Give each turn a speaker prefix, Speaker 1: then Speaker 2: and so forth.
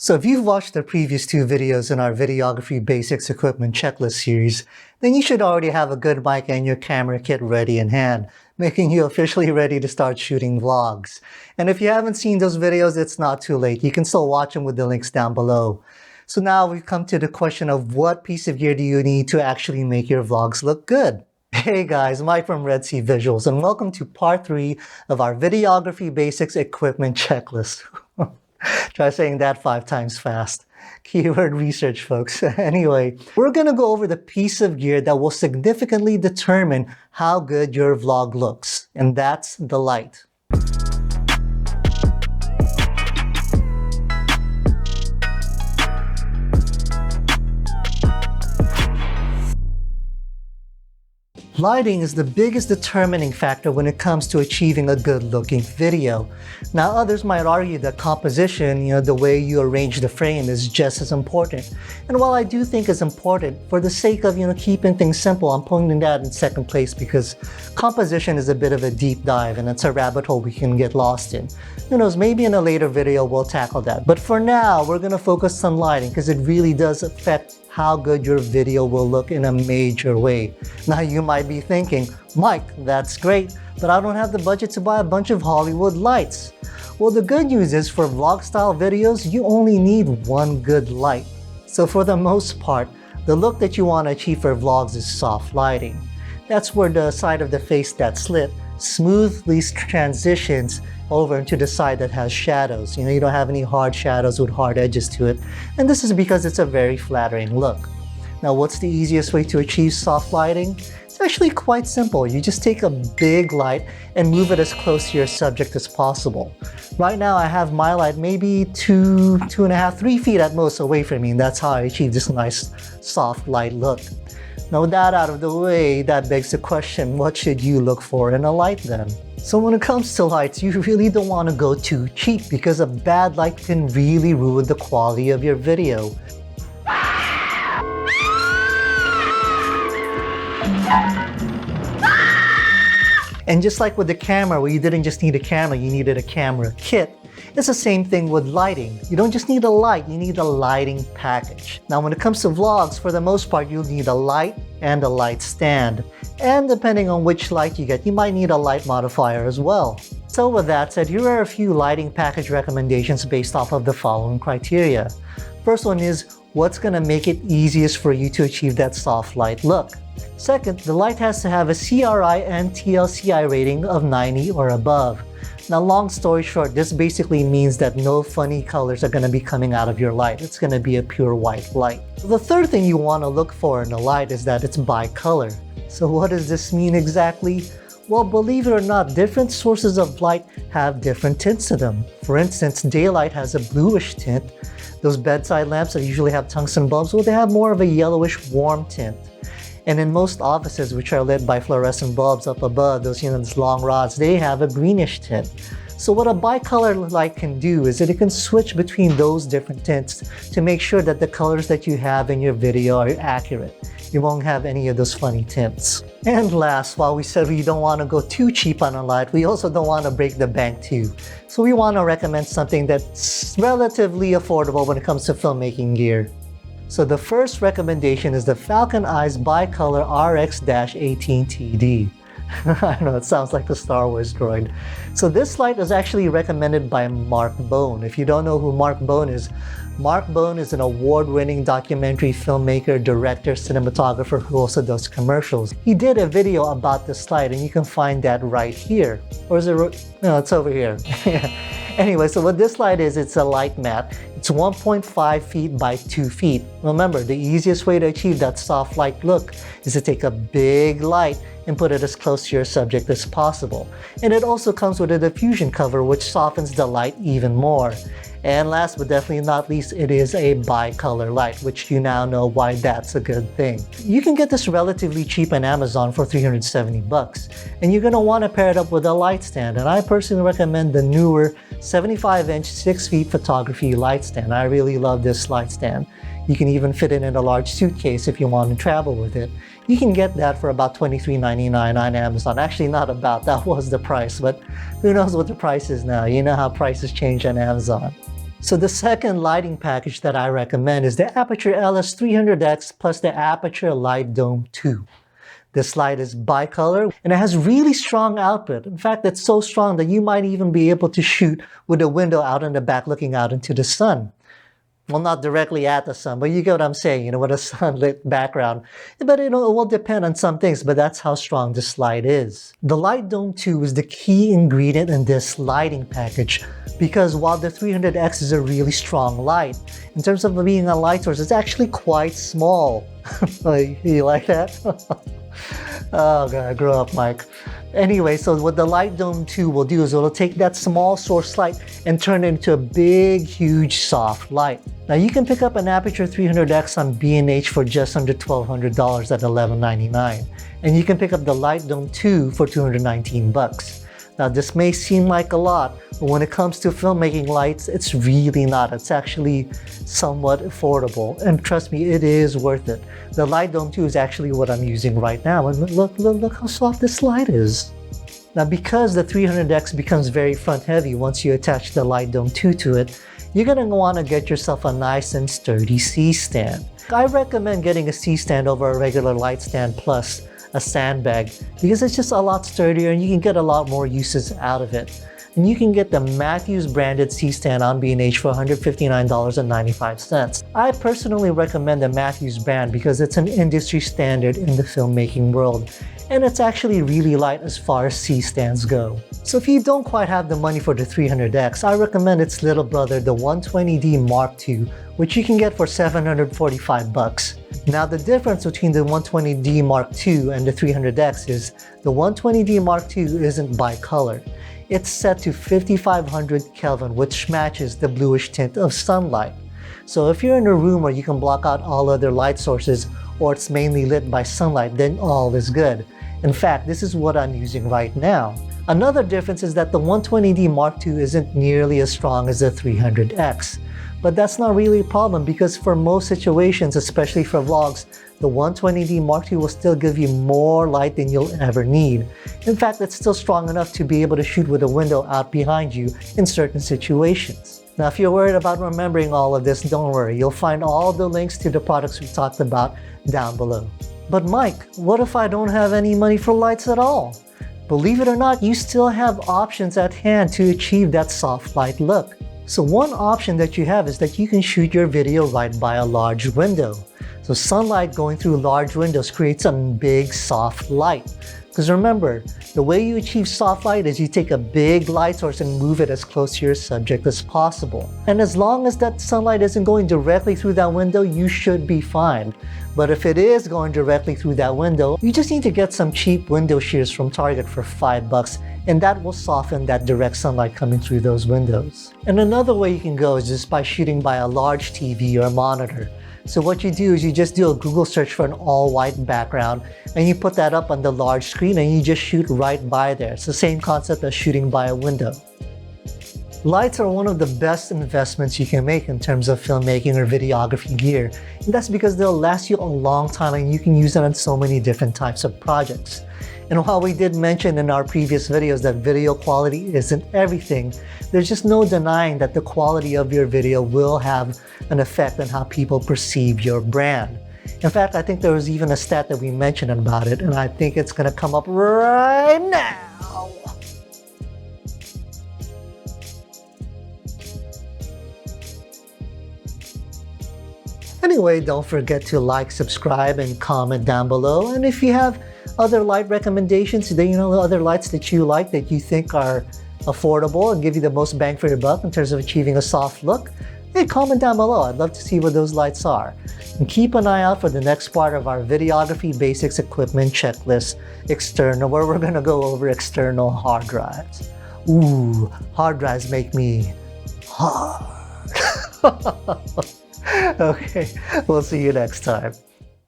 Speaker 1: So if you've watched the previous two videos in our Videography Basics Equipment Checklist series, then you should already have a good mic and your camera kit ready in hand, making you officially ready to start shooting vlogs. And if you haven't seen those videos, it's not too late. You can still watch them with the links down below. So now we've come to the question of what piece of gear do you need to actually make your vlogs look good? Hey guys, Mike from Red Sea Visuals, and welcome to part 3 of our Videography Basics Equipment Checklist. Try saying that 5 times fast. Keyword research, folks. Anyway, we're going to go over the piece of gear that will significantly determine how good your vlog looks, and that's the light. Lighting is the biggest determining factor when it comes to achieving a good-looking video. Now, others might argue that composition, the way you arrange the frame is just as important. And while I do think it's important, for the sake of, keeping things simple, I'm putting that in second place because composition is a bit of a deep dive and it's a rabbit hole we can get lost in. Who knows, maybe in a later video we'll tackle that. But for now, we're going to focus on lighting because it really does affect how good your video will look in a major way. Now you might be thinking, Mike, that's great, but I don't have the budget to buy a bunch of Hollywood lights. Well, the good news is for vlog style videos, you only need one good light. So for the most part, the look that you want to achieve for vlogs is soft lighting. That's where the side of the face that's lit smoothly transitions over into the side that has shadows. You don't have any hard shadows with hard edges to it. And this is because it's a very flattering look. Now, what's the easiest way to achieve soft lighting? It's actually quite simple. You just take a big light and move it as close to your subject as possible. Right now, I have my light maybe 2.5, 3 feet at most away from me, and that's how I achieve this nice soft light look. Now, with that out of the way, that begs the question, what should you look for in a light then? So when it comes to lights, you really don't want to go too cheap because a bad light can really ruin the quality of your video. And just like with the camera, where you didn't just need a camera, you needed a camera kit, it's the same thing with lighting. You don't just need a light, you need a lighting package. Now when it comes to vlogs, for the most part, you'll need a light and a light stand. And depending on which light you get, you might need a light modifier as well. So with that said, here are a few lighting package recommendations based off of the following criteria. First one is, what's going to make it easiest for you to achieve that soft light look? Second, the light has to have a CRI and TLCI rating of 90 or above. Now, long story short, this basically means that no funny colors are going to be coming out of your light. It's going to be a pure white light. The third thing you want to look for in a light is that it's bicolor. So what does this mean exactly? Well, believe it or not, different sources of light have different tints to them. For instance, daylight has a bluish tint. Those bedside lamps that usually have tungsten bulbs, well, they have more of a yellowish warm tint. And in most offices, which are lit by fluorescent bulbs up above, those long rods, they have a greenish tint. So what a bicolor light can do is that it can switch between those different tints to make sure that the colors that you have in your video are accurate. You won't have any of those funny tints. And last, while we said we don't want to go too cheap on a light, we also don't want to break the bank too. So we want to recommend something that's relatively affordable when it comes to filmmaking gear. So the first recommendation is the Falcon Eyes Bicolor RX-18TD. I know, it sounds like the Star Wars droid. So this light is actually recommended by Mark Bone. If you don't know who Mark Bone is an award-winning documentary filmmaker, director, cinematographer who also does commercials. He did a video about this light and you can find that right here. Or is it, no, it's over here. Anyway, so what this light is, it's a light mat. It's 1.5 feet by 2 feet. Remember, the easiest way to achieve that soft light look is to take a big light and put it as close to your subject as possible. And it also comes with a diffusion cover which softens the light even more. And last but definitely not least, it is a bicolor light, which you now know why that's a good thing. You can get this relatively cheap on Amazon for 370 bucks. And you're going to want to pair it up with a light stand. And I personally recommend the newer 75-inch 6 feet photography light stand. I really love this light stand. You can even fit it in a large suitcase if you want to travel with it. You can get that for about $23.99 on Amazon. Actually, not about, that was the price, but who knows what the price is now. You know how prices change on Amazon. So the second lighting package that I recommend is the Aperture LS300X plus the Aperture Light Dome 2. This light is bicolor and it has really strong output. In fact, it's so strong that you might even be able to shoot with a window out in the back looking out into the sun. Well, not directly at the sun, but you get what I'm saying, with a sunlit background. But it will depend on some things, but that's how strong this light is. The Light Dome 2 is the key ingredient in this lighting package because while the 300X is a really strong light, in terms of being a light source, it's actually quite small. You like that? Oh God, grow up, Mike. Anyway, so what the Light Dome 2 will do is it'll take that small source light and turn it into a big, huge, soft light. Now you can pick up an Aperture 300X on B&H for just under $1,200 at $11.99. And you can pick up the Light Dome 2 for $219. Now this may seem like a lot, but when it comes to filmmaking lights, it's really not. It's actually somewhat affordable. And trust me, it is worth it. The Light Dome 2 is actually what I'm using right now. And look how soft this light is. Now because the 300X becomes very front heavy once you attach the Light Dome 2 to it, you're going to want to get yourself a nice and sturdy C-stand. I recommend getting a C-stand over a regular light stand plus a sandbag because it's just a lot sturdier and you can get a lot more uses out of it. And you can get the Matthews branded C-stand on B&H for $159.95. I personally recommend the Matthews brand because it's an industry standard in the filmmaking world. And it's actually really light as far as C-stands go. So if you don't quite have the money for the 300X, I recommend its little brother, the 120D Mark II, which you can get for $745. Now the difference between the 120D Mark II and the 300X is the 120D Mark II isn't bicolor. It's set to 5500 Kelvin, which matches the bluish tint of sunlight. So if you're in a room where you can block out all other light sources or it's mainly lit by sunlight, then all is good. In fact, this is what I'm using right now. Another difference is that the 120D Mark II isn't nearly as strong as the 300X. But that's not really a problem because for most situations, especially for vlogs, the 120D Mark II will still give you more light than you'll ever need. In fact, it's still strong enough to be able to shoot with a window out behind you in certain situations. Now, if you're worried about remembering all of this, don't worry. You'll find all the links to the products we talked about down below. But Mike, what if I don't have any money for lights at all? Believe it or not, you still have options at hand to achieve that soft light look. So one option that you have is that you can shoot your video right by a large window. So sunlight going through large windows creates a big soft light. Because remember, the way you achieve soft light is you take a big light source and move it as close to your subject as possible. And as long as that sunlight isn't going directly through that window, you should be fine. But if it is going directly through that window, you just need to get some cheap window shears from Target for $5, and that will soften that direct sunlight coming through those windows. And another way you can go is just by shooting by a large TV or monitor. So what you do is you just do a Google search for an all-white background and you put that up on the large screen and you just shoot right by there. It's the same concept as shooting by a window. Lights are one of the best investments you can make in terms of filmmaking or videography gear. And that's because they'll last you a long time and you can use them on so many different types of projects. And while we did mention in our previous videos that video quality isn't everything, there's just no denying that the quality of your video will have an effect on how people perceive your brand. In fact, I think there was even a stat that we mentioned about it, and I think it's going to come up right now. Anyway, don't forget to like, subscribe, and comment down below. And if you have other light recommendations, other lights that you like that you think are affordable and give you the most bang for your buck in terms of achieving a soft look, hey, comment down below. I'd love to see what those lights are. And keep an eye out for the next part of our Videography Basics Equipment Checklist external, where we're going to go over external hard drives. Ooh, hard drives make me hard. Okay, we'll see you next time.